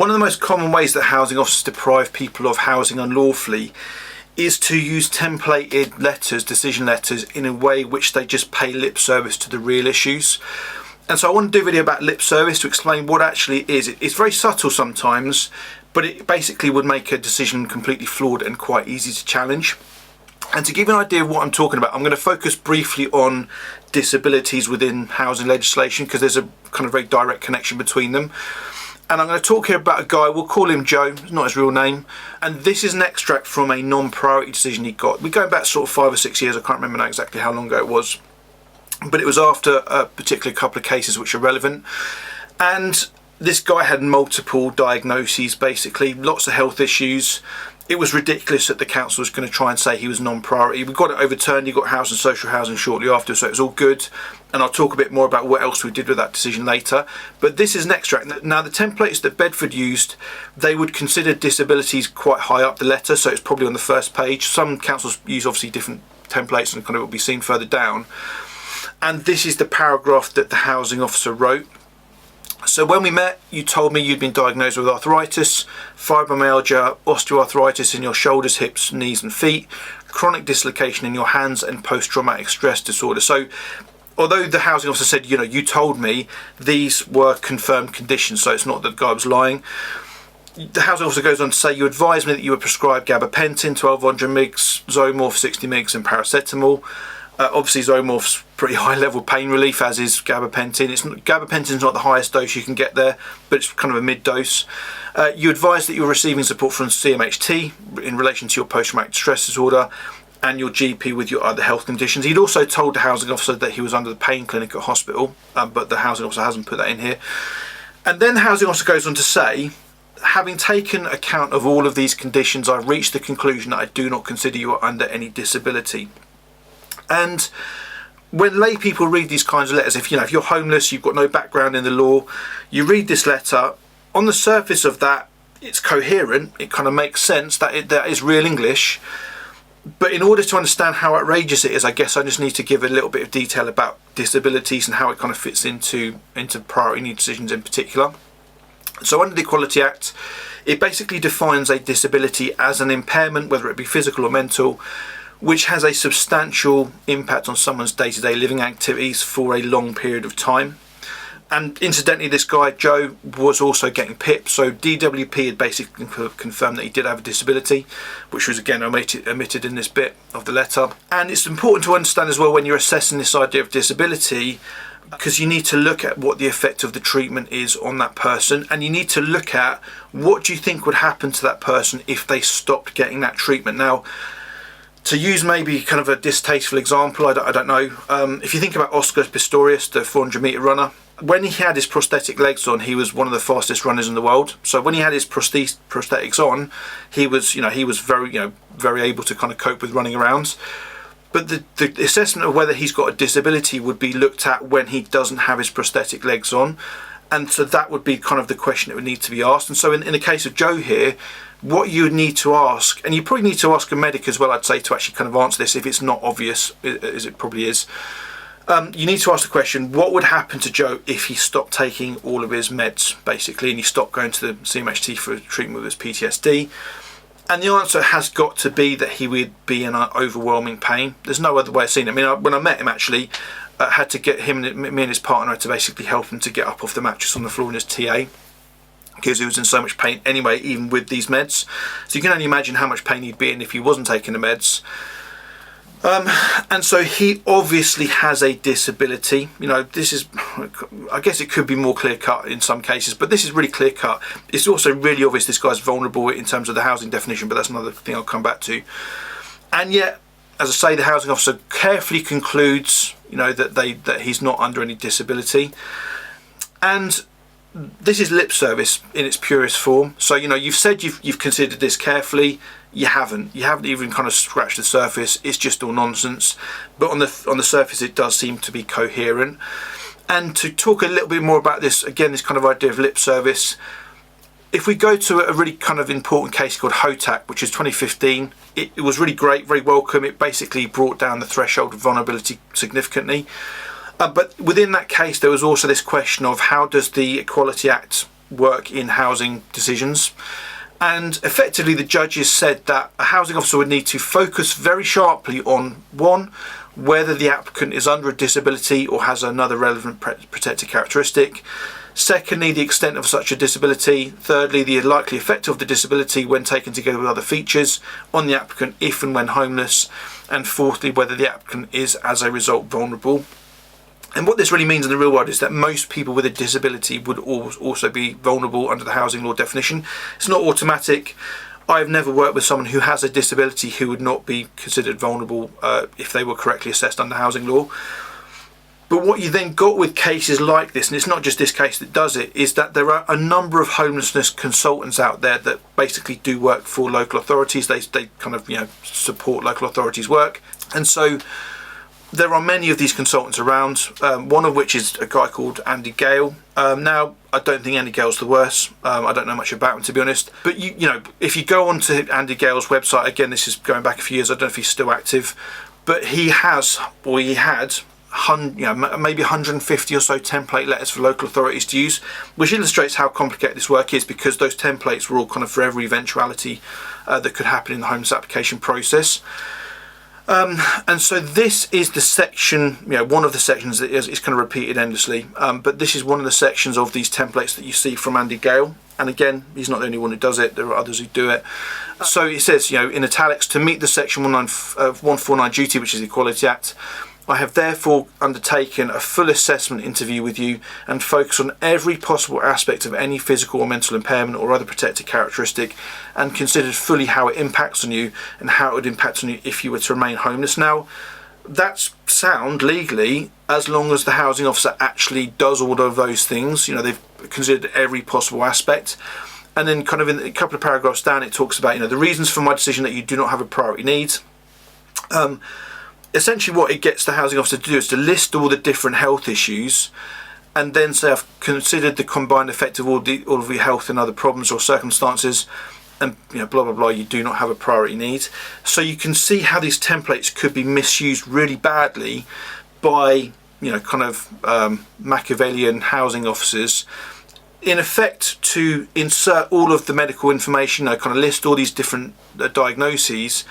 One of the most common ways that housing officers deprive people of housing unlawfully is to use templated letters, decision letters, in a way which they just pay lip service to the real issues. And so I want to do a video about lip service to explain what actually it is. It's very subtle sometimes, but it basically would make a decision completely flawed and quite easy to challenge. And to give you an idea of what I'm talking about, I'm going to focus briefly on disabilities within housing legislation, because there's a kind of very direct connection between them. And I'm going to talk here about a guy, we'll call him Joe, it's not his real name. And this is an extract from a non-priority decision he got. We're going back sort of 5 or 6 years, I can't remember now exactly how long ago it was. But it was after a particular couple of cases which are relevant. And this guy had multiple diagnoses, basically, lots of health issues. It was ridiculous that the council was going to try and say he was non-priority. We got it overturned, he got house and social housing shortly after, so it was all good. And I'll talk a bit more about what else we did with that decision later. But this is an extract. Now, the templates that Bedford used, they would consider disabilities quite high up the letter, so it's probably on the first page. Some councils use obviously different templates and kind of will be seen further down. And this is the paragraph that the housing officer wrote. So when we met, you told me you'd been diagnosed with arthritis, fibromyalgia, osteoarthritis in your shoulders, hips, knees and feet, chronic dislocation in your hands and post-traumatic stress disorder. So although the housing officer said, you know, you told me, these were confirmed conditions, so it's not that the guy was lying. The housing officer goes on to say, you advised me that you were prescribed gabapentin, 1200 mg, Zomorph, 60 mg and paracetamol. Obviously Zomorph's pretty high level pain relief, as is gabapentin. Gabapentin's not the highest dose you can get there, but it's kind of a mid dose. You advised that you were receiving support from CMHT in relation to your post-traumatic stress disorder and your GP with your other health conditions. He'd also told the housing officer that he was under the pain clinic at hospital, but the housing officer hasn't put that in here. And then the housing officer goes on to say, having taken account of all of these conditions, I've reached the conclusion that I do not consider you are under any disability. And when lay people read these kinds of letters, if you're homeless, you've got no background in the law, you read this letter, on the surface of that, it's coherent, it kind of makes sense, that is real English. But in order to understand how outrageous it is, I guess I just need to give a little bit of detail about disabilities and how it kind of fits into priority need decisions in particular. So under the Equality Act, it basically defines a disability as an impairment, whether it be physical or mental, which has a substantial impact on someone's day-to-day living activities for a long period of time. And incidentally, this guy, Joe, was also getting PIP, so DWP had basically confirmed that he did have a disability, which was again omitted in this bit of the letter. And it's important to understand as well when you're assessing this idea of disability, because you need to look at what the effect of the treatment is on that person, and you need to look at what do you think would happen to that person if they stopped getting that treatment. Now, to use maybe kind of a distasteful example, I don't know, if you think about Oscar Pistorius, the 400 metre runner, when he had his prosthetic legs on, he was one of the fastest runners in the world. So when he had his prosthetics on, he was very able to kind of cope with running around. But the assessment of whether he's got a disability would be looked at when he doesn't have his prosthetic legs on. And so that would be kind of the question that would need to be asked. And so in the case of Joe here, what you would need to ask, and you probably need to ask a medic as well, I'd say, to actually kind of answer this if it's not obvious, as it probably is. You need to ask the question, what would happen to Joe if he stopped taking all of his meds, basically, and he stopped going to the CMHT for treatment with his PTSD? And the answer has got to be that he would be in overwhelming pain. There's no other way of seeing it. I mean, when I met him, actually, had to get me and his partner had to basically help him to get up off the mattress on the floor in his TA, because he was in so much pain anyway, even with these meds. So you can only imagine how much pain he'd be in if he wasn't taking the meds. And so he obviously has a disability. This is, I guess it could be more clear-cut in some cases, but this is really clear-cut. It's also really obvious this guy's vulnerable in terms of the housing definition, but that's another thing I'll come back to. And yet, as I say, the housing officer carefully concludes, that he's not under any disability. And this is lip service in its purest form. So you've said you've considered this carefully. You haven't even kind of scratched the surface. It's just all nonsense. But on the surface, it does seem to be coherent. And to talk a little bit more about this, again, this kind of idea of lip service, if we go to a really kind of important case called HOTAC, which is 2015, it was really great, very welcome. It basically brought down the threshold of vulnerability significantly. But within that case, there was also this question of how does the Equality Act work in housing decisions. And effectively, the judges said that a housing officer would need to focus very sharply on, one, whether the applicant is under a disability or has another relevant protected characteristic. Secondly, the extent of such a disability. Thirdly, the likely effect of the disability when taken together with other features on the applicant if and when homeless. And fourthly, whether the applicant is as a result vulnerable. And what this really means in the real world is that most people with a disability would also be vulnerable under the housing law definition. It's not automatic. I've never worked with someone who has a disability who would not be considered vulnerable if they were correctly assessed under housing law. But what you then got with cases like this, and it's not just this case that does it, is that there are a number of homelessness consultants out there that basically do work for local authorities. They kind of support local authorities' work, and so there are many of these consultants around, one of which is a guy called Andy Gale. Now, I don't think Andy Gale's the worst. I don't know much about him, to be honest. But, you know, if you go onto Andy Gale's website, again, this is going back a few years, I don't know if he's still active, but he had maybe 150 or so template letters for local authorities to use, which illustrates how complicated this work is, because those templates were all kind of for every eventuality that could happen in the homeless application process. And so this is the section, one of the sections that is kind of repeated endlessly, but this is one of the sections of these templates that you see from Andy Gale. And again, he's not the only one who does it, there are others who do it. So it says, in italics, to meet the section 149 duty, which is the Equality Act, I have therefore undertaken a full assessment interview with you and focus on every possible aspect of any physical or mental impairment or other protected characteristic, and considered fully how it impacts on you and how it would impact on you if you were to remain homeless. Now, that's sound legally, as long as the housing officer actually does all of those things. They've considered every possible aspect. And then kind of in a couple of paragraphs down, it talks about, the reasons for my decision that you do not have a priority need. Essentially what it gets the housing officer to do is to list all the different health issues, and then say, I've considered the combined effect of all of your health and other problems or circumstances, and blah blah blah, you do not have a priority need. So you can see how these templates could be misused really badly by Machiavellian housing officers, in effect, to insert all of the medical information, kind of list all these different diagnoses,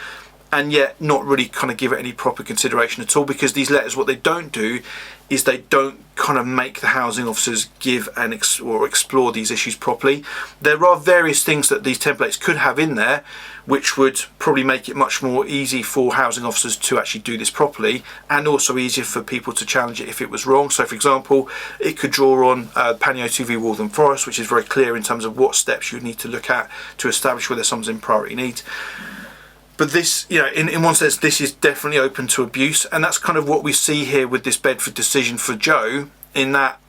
and yet not really kind of give it any proper consideration at all, because these letters, what they don't do is they don't kind of make the housing officers give or explore these issues properly. There are various things that these templates could have in there which would probably make it much more easy for housing officers to actually do this properly, and also easier for people to challenge it if it was wrong. So for example, it could draw on Panio v Waltham Forest, which is very clear in terms of what steps you need to look at to establish whether someone's in priority need. But this, in one sense, this is definitely open to abuse, and that's kind of what we see here with this Bedford decision for Joe. In that,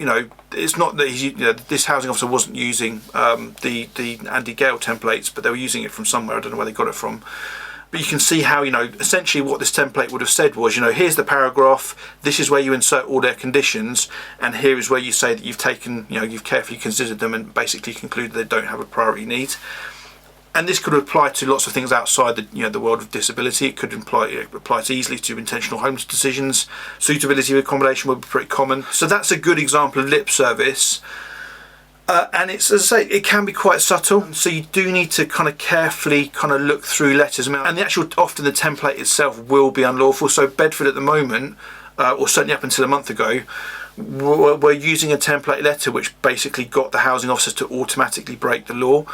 it's not that this housing officer wasn't using the Andy Gale templates, but they were using it from somewhere. I don't know where they got it from. But you can see how, essentially what this template would have said was, here's the paragraph, this is where you insert all their conditions, and here is where you say that you've taken, you've carefully considered them and basically concluded they don't have a priority need. And this could apply to lots of things outside the world of disability. It could apply easily to intentional homeless decisions. Suitability of accommodation would be pretty common. So that's a good example of lip service. And it's, as I say, it can be quite subtle. So you do need to kind of carefully kind of look through letters. And often the template itself will be unlawful. So Bedford at the moment, or certainly up until a month ago, were using a template letter which basically got the housing officers to automatically break the law.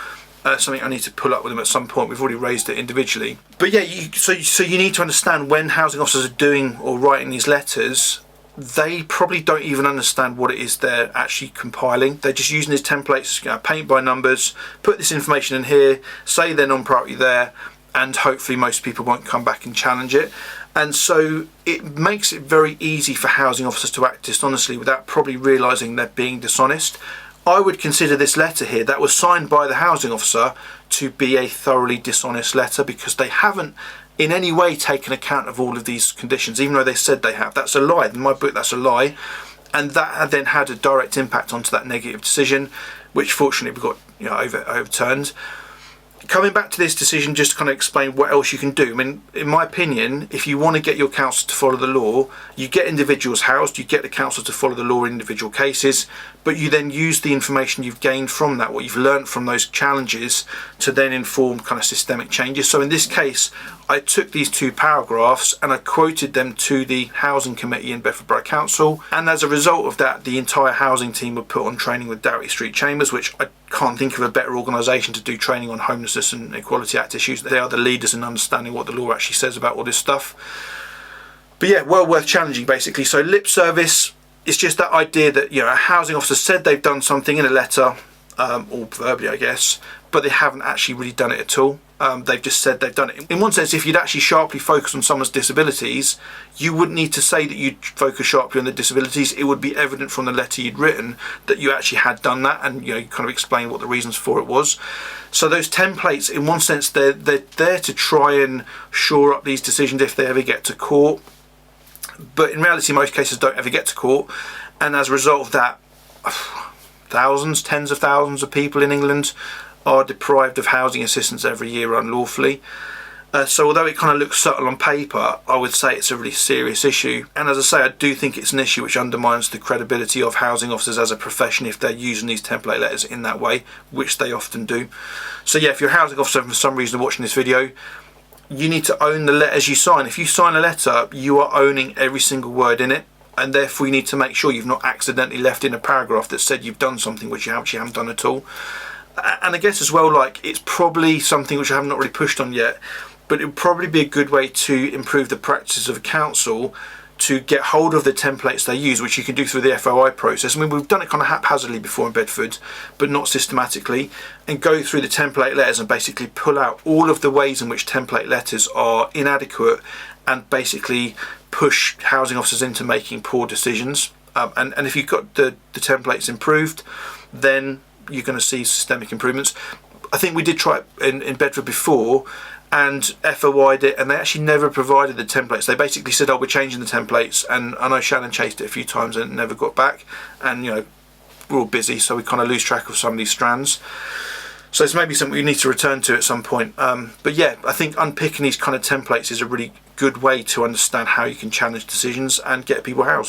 Something I need to pull up with them at some point. We've already raised it individually. But yeah, so you need to understand, when housing officers are doing or writing these letters, they probably don't even understand what it is they're actually compiling. They're just using these templates, paint by numbers, put this information in here, say they're non-priority there, and hopefully most people won't come back and challenge it. And so it makes it very easy for housing officers to act dishonestly without probably realising they're being dishonest. I would consider this letter here that was signed by the housing officer to be a thoroughly dishonest letter, because they haven't in any way taken account of all of these conditions, even though they said they have. That's a lie. In my book, that's a lie. And that then had a direct impact onto that negative decision, which fortunately we got overturned. Coming back to this decision, just to kind of explain what else you can do. I mean, in my opinion, if you want to get your council to follow the law, you get individuals housed, you get the council to follow the law in individual cases, but you then use the information you've gained from that, what you've learned from those challenges, to then inform kind of systemic changes. So in this case, I took these 2 paragraphs and I quoted them to the Housing Committee in Bedford Borough Council, and as a result of that, the entire housing team were put on training with Doughty Street Chambers, which I can't think of a better organisation to do training on homelessness and Equality Act issues. They are the leaders in understanding what the law actually says about all this stuff. But yeah, well worth challenging basically. So lip service is just that idea that, you know, a housing officer said they've done something in a letter, or verbally I guess, but they haven't actually really done it at all. They've just said they've done it. In one sense, if you'd actually sharply focus on someone's disabilities, you wouldn't need to say that you'd focus sharply on the disabilities. It would be evident from the letter you'd written that you actually had done that, and you know, you kind of explain what the reasons for it was. So those templates, in one sense, they're there to try and shore up these decisions if they ever get to court. But in reality, most cases don't ever get to court, and as a result of that, thousands, tens of thousands of people in England are deprived of housing assistance every year unlawfully. So although it kind of looks subtle on paper, I would say it's a really serious issue. And as I say, I do think it's an issue which undermines the credibility of housing officers as a profession if they're using these template letters in that way, which they often do. So yeah, if you're a housing officer and for some reason watching this video, you need to own the letters you sign. If you sign a letter, you are owning every single word in it, and therefore you need to make sure you've not accidentally left in a paragraph that said you've done something which you actually haven't done at all. And I guess as well, like, it's probably something which I have not really pushed on yet, but it would probably be a good way to improve the practices of a council to get hold of the templates they use, which you can do through the FOI process. I mean, we've done it kind of haphazardly before in Bedford, but not systematically, and go through the template letters and basically pull out all of the ways in which template letters are inadequate and basically push housing officers into making poor decisions. And if you've got the templates improved, then you're going to see systemic improvements. I think we did try it in Bedford before, and FOI'd it, and they actually never provided the templates. They basically said, oh, we're changing the templates, and I know Shannon chased it a few times and never got back, and you know, we're all busy, so we kind of lose track of some of these strands. So it's maybe something we need to return to at some point. But yeah, I think unpicking these kind of templates is a really good way to understand how you can challenge decisions and get people housed.